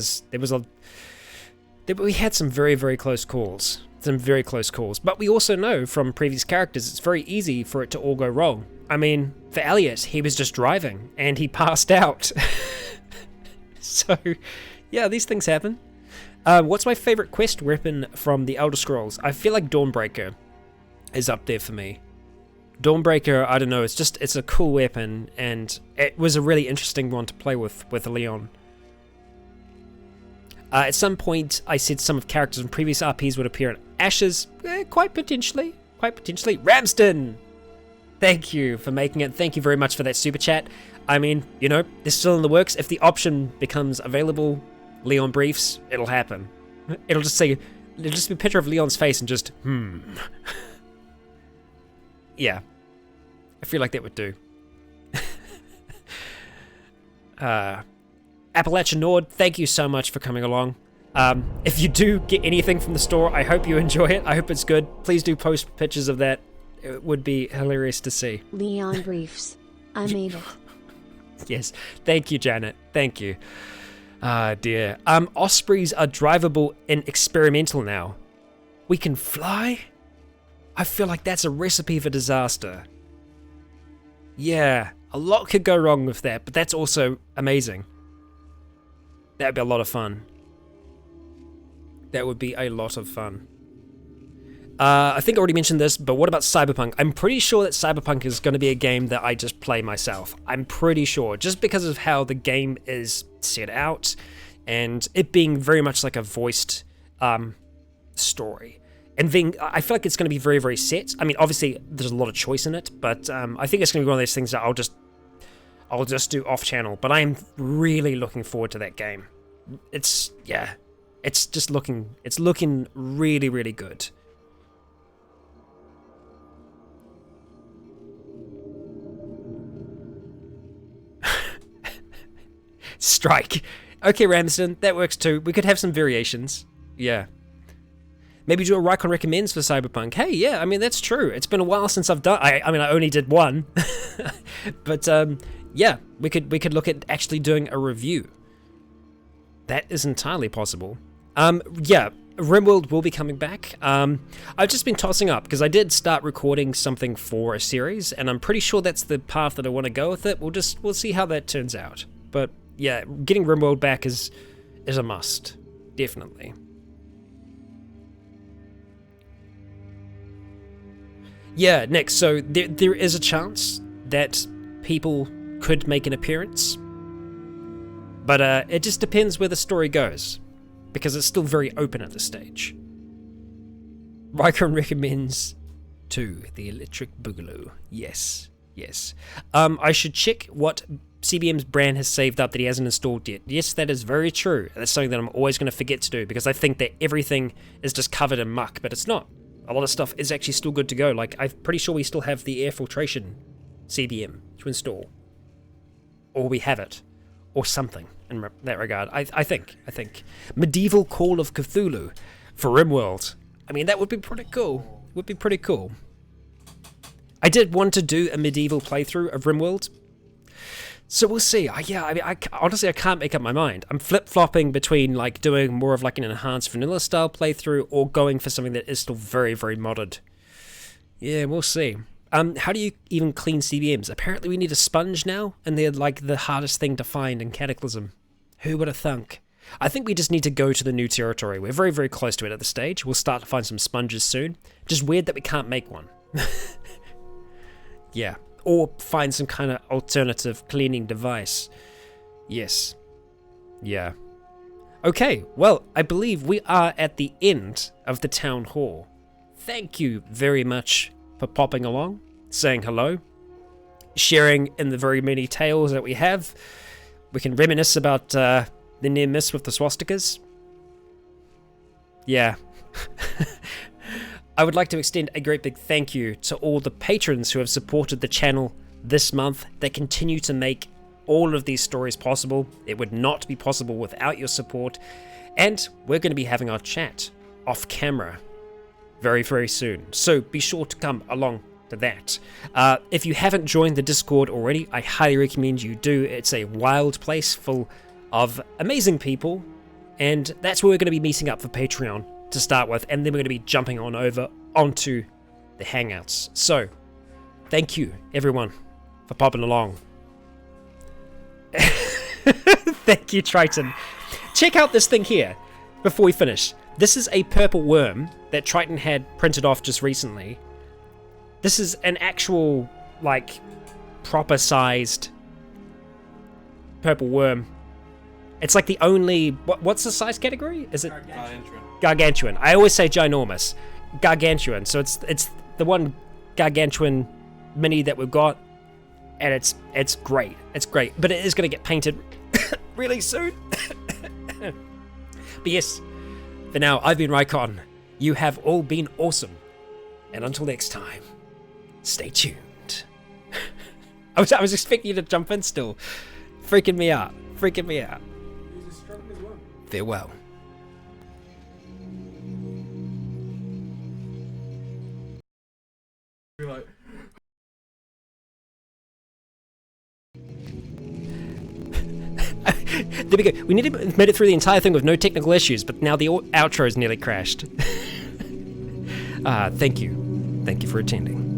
had some very, very close calls. But we also know from previous characters it's very easy for it to all go wrong. I mean, for Elliot, he was just driving and he passed out. So, yeah, these things happen. What's my favorite quest weapon from the Elder Scrolls? I feel like Dawnbreaker is up there for me. Dawnbreaker, I don't know, it's a cool weapon, and it was a really interesting one to play with Leon. At some point, I said some of characters in previous RPs would appear in Ashes. Quite potentially. Ramsden! Thank you for making it. Thank you very much for that super chat. I mean, you know, they're still in the works. If the option becomes available, Leon briefs, it'll happen. It'll just be a picture of Leon's face and just, Yeah. I feel like that would do. Appalachian Nord, thank you so much for coming along. If you do get anything from the store, I hope you enjoy it. I hope it's good. Please do post pictures of that. It would be hilarious to see. Leon briefs. I made it. Yes. Thank you, Janet. Thank you. Ah, dear. Ospreys are drivable in experimental now. We can fly? I feel like that's a recipe for disaster. Yeah, a lot could go wrong with that, but that's also amazing. That would be a lot of fun. I think I already mentioned this, but what about Cyberpunk? I'm pretty sure that Cyberpunk is going to be a game that I just play myself. I'm pretty sure, just because of how the game is set out, and it being very much like a voiced story. And I feel like it's going to be very, very set. I mean, obviously, there's a lot of choice in it, but I think it's going to be one of those things that I'll just do off-channel. But I am really looking forward to that game. It's looking really, really good. Strike. Okay, Ramsden, that works too. We could have some variations. Yeah. Maybe do a Rycon Recommends for Cyberpunk. Hey, yeah, I mean, that's true. It's been a while since I've done... I mean, I only did one. But, yeah, we could look at actually doing a review. That is entirely possible. Yeah, RimWorld will be coming back. I've just been tossing up, because I did start recording something for a series, and I'm pretty sure that's the path that I want to go with it. We'll see how that turns out. But, yeah, getting RimWorld back is a must. Definitely. Yeah, Nick, so there is a chance that people could make an appearance, but it just depends where the story goes, because it's still very open at this stage. Rycon Recommends 2, the Electric Boogaloo. Yes. I should check what CBM's Bran has saved up that he hasn't installed yet. Yes, that is very true. That's something that I'm always going to forget to do, because I think that everything is just covered in muck, but it's not. A lot of stuff is actually still good to go. Like, I'm pretty sure we still have the air filtration CBM to install. Or we have it. Or something in that regard. I think. Medieval Call of Cthulhu for RimWorld. I mean, that would be pretty cool. Would be pretty cool. I did want to do a medieval playthrough of RimWorld. So we'll see. Honestly, I can't make up my mind. I'm flip-flopping between like doing more of like an enhanced vanilla style playthrough or going for something that is still very, very modded. Yeah, we'll see. How do you even clean CBMs? Apparently we need a sponge now, and they're like the hardest thing to find in Cataclysm. Who would have thunk? I think we just need to go to the new territory. We're very, very close to it at this stage. We'll start to find some sponges soon. Just weird that we can't make one. Yeah. Or find some kind of alternative cleaning device. Yes. Yeah. Okay, well, I believe we are at the end of the town hall. Thank you very much for popping along, saying hello, sharing in the very many tales that we have. We can reminisce about the near miss with the swastikas. Yeah. I would like to extend a great big thank you to all the patrons who have supported the channel this month. They continue to make all of these stories possible. It would not be possible without your support. And we're going to be having our chat off camera very, very soon. So be sure to come along to that. If you haven't joined the Discord already, I highly recommend you do. It's a wild place full of amazing people. And that's where we're going to be meeting up for Patreon to start with. And then we're going to be jumping on over onto the Hangouts. So thank you, everyone, for popping along. Thank you, Triton. Check out this thing here before we finish. This is a purple worm that Triton had printed off just recently. This is an actual, like, proper sized purple worm. It's like the only, what's the size category? Is it? Gargantuan. Gargantuan. I always say ginormous. Gargantuan. So it's the one gargantuan mini that we've got. And it's great. It's great. But it is going to get painted really soon. But yes, for now, I've been Rycon. You have all been awesome. And until next time, stay tuned. I was expecting you to jump in still. Freaking me out. Freaking me out. He's as strong as one. Farewell. Be like, There we go. We made it through the entire thing with no technical issues, but now the outro is nearly crashed. Thank you. Thank you for attending.